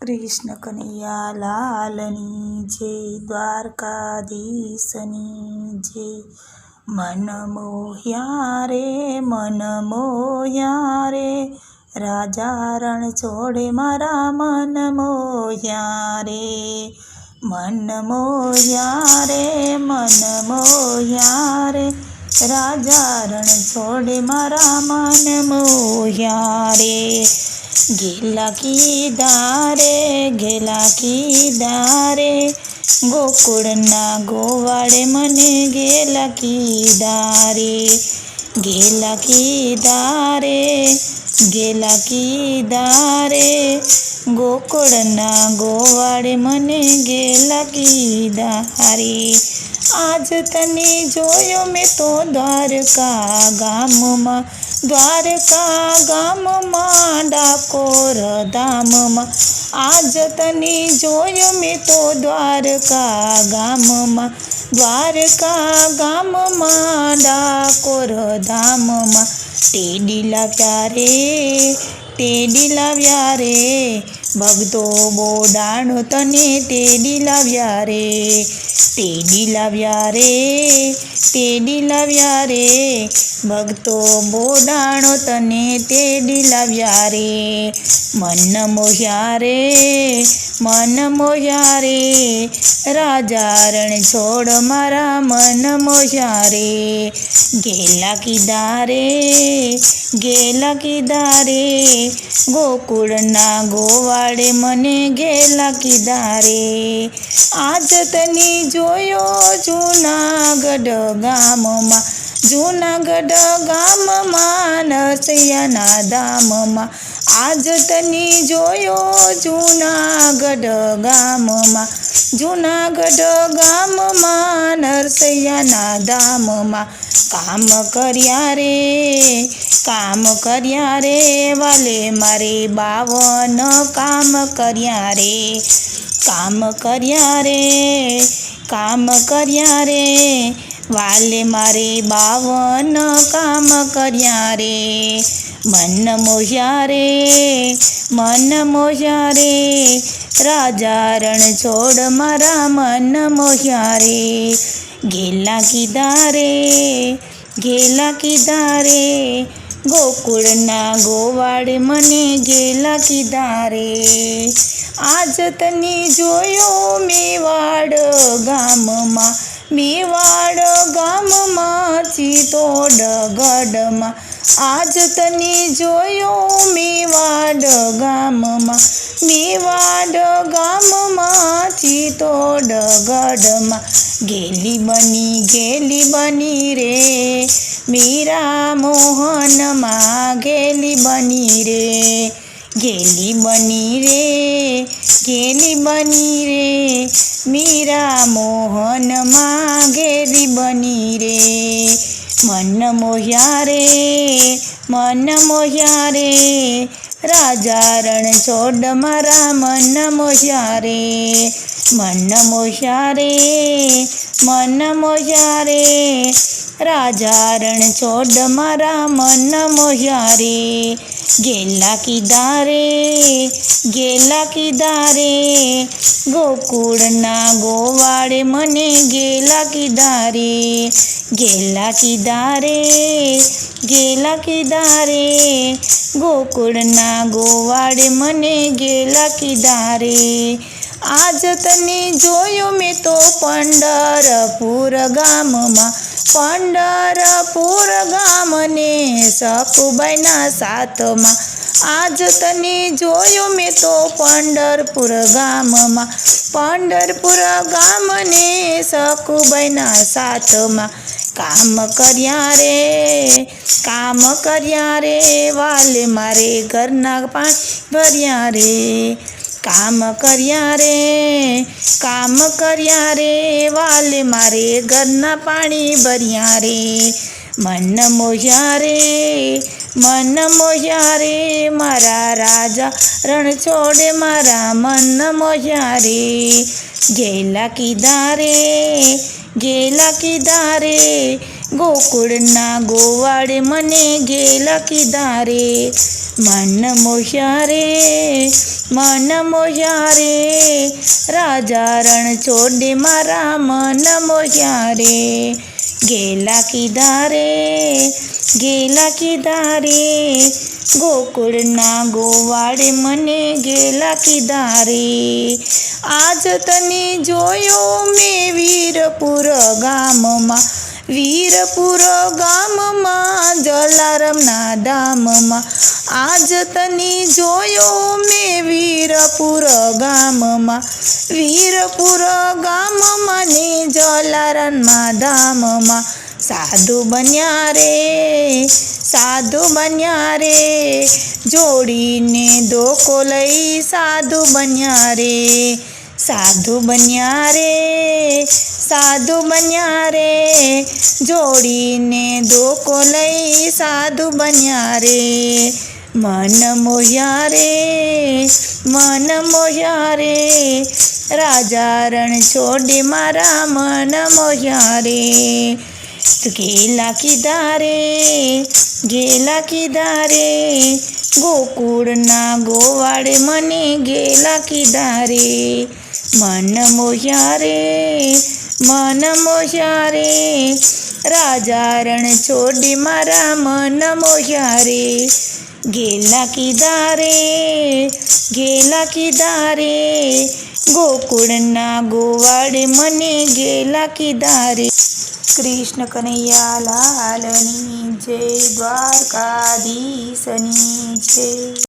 કૃષ્ણ કનૈયા લાલની જય, દ્વારકાધીશની જય। મન મોહ્યા રે રાજા રણ છોડે મારા મન મોહ્યા રે। મન મોહ્યા રે રાજા રણ છોડે મારા મન મોહ્યા રે। ઘેલા કીધા રે ગોકુળના ગોવાળે મને ઘેલા કીધા રે। ઘેલા કીધા રે ગોકુળના ગોવાળે મને ઘેલા કીધા રે। આજ તને જોયો મેં તો દ્વારકા ગામમાં ડાકોર ધામમાં। આજ તને જોયો મેં તો દ્વારકા ગામમાં ડાકોર ધામમાં। ટેડી લાવ્યા રે ભક્તો બોડાણો તને ટેડી લાવ્યા રે। ટેડી લાવ્યા રે ભક્તો બોડાણો તને ટેડી લાવ્યા રે। મન મોહ્યા રે રાજા રણ છોડ મારા મન મોહ્યા રે। ઘેલા કીધા રે ગોકુળના ગોવાળે મને ઘેલા કીધા રે। આજ તને જોયો જૂનાગઢ ગામમાં નરસૈયાના ધામમાં। આજ તને જોયો જૂનાગઢ ગામમાં નરસૈયાના ધામમાં। કામ કર્યા રે વાલે મારે 52 કામ કર્યા રે વાલે મારે 52 કામ કર્યા રે। મન મોહ્યા રે રાજા રણ છોડ મારા મન મોહ્યા રે। ઘેલા કીધા રે ગોકુળના ગોવાળે મને ઘેલા કીધા રે। આજ તને જોયો મેવાડ ગામમાં ચિત્તોડગઢમાં। આજ તને જોયો મેવાડ ગામમાં ચિત્તોડગઢમાં। ઘેલી બની રે મીરા મોહનમાં ઘેલી બની રે મીરા મોહનમાં ઘેલી બની રે। મન મોહ્યા રે રાજા રણ છોડ મારા મન મોહ્યા રે। મન મોહ્યા રે રાજા રણ છોડ મારા મન મોહ્યા રે। ઘેલા કીધા રે ગોકુળના ગોવાળે મને ઘેલા કીધા રે। ઘેલા કીધા રે ગોકુળના ગોવાળે મને ઘેલા કીધા રે। આજ તને જોયો મેં તો પંઢરપુર ગામને સકુબાઈના સાથમાં। આજ તને જોયો મેં તો પંઢરપુર ગામને સકુબાઈના સાથમાં। કામ કર્યા રે વાલે મારે ઘરના પાણી ભર્યા રે। કામ કર્યા રે વાલે મારે ઘરના પાણી ભર્યા રે। મન મોહ્યા રે મારા રાજા રણ છોડે મારા મન મોહ્યા રે। ઘેલા કીધા રે ગોકુળના ગોવાળે મને ગેલા કીધા રે, મન મોહ્યા રે, મન મોહ્યા રે, રાજા રણ છોડે મારા મન મોહ્યા રે, ગેલા કીધા રે, ગેલા કીધા રે, ગોકુળના ગોવાળે મને ગેલા કીધા રે, આજ તને જોયો મેં વીરપુર ગામમાં, વીરપુર ગામમાં જલારામના ધામમાં, આજ તને જોયો મેં વીરપુર ગામમાં, વીરપુર ગામમાં ને જલારામના ધામમાં, સાધુ બન્યા રે, સાધુ બન્યા રે, જોડીને ધોકો લઈ સાધુ બન્યા રે, સાધુ બન્યા રે, સાધુ બન્યા રે, જોડીને ધોકો લઈ સાધુ બન્યા રે, મન મોહ્યા રે, મન મોહ્યા રે, રાજા રણ છોડે મારા મન મોહ્યા રે, ગેલા કીધા રે, ગેલા કીધા રે, ગોકુળના ગોવાળે મને ગેલા કીધા રે, મન મોહ્યા રે, મન મોહ્યા રે, રાજા રણ છોડે મારા મન મોહ્યા રે, ગેલા કીધા રે, ગેલા કીધા રે, ગોકુળના ગોવાળે મને ગેલા કીધા રે. કૃષ્ણ કનૈયા લાલની જય, દ્વારકાધીશની જય.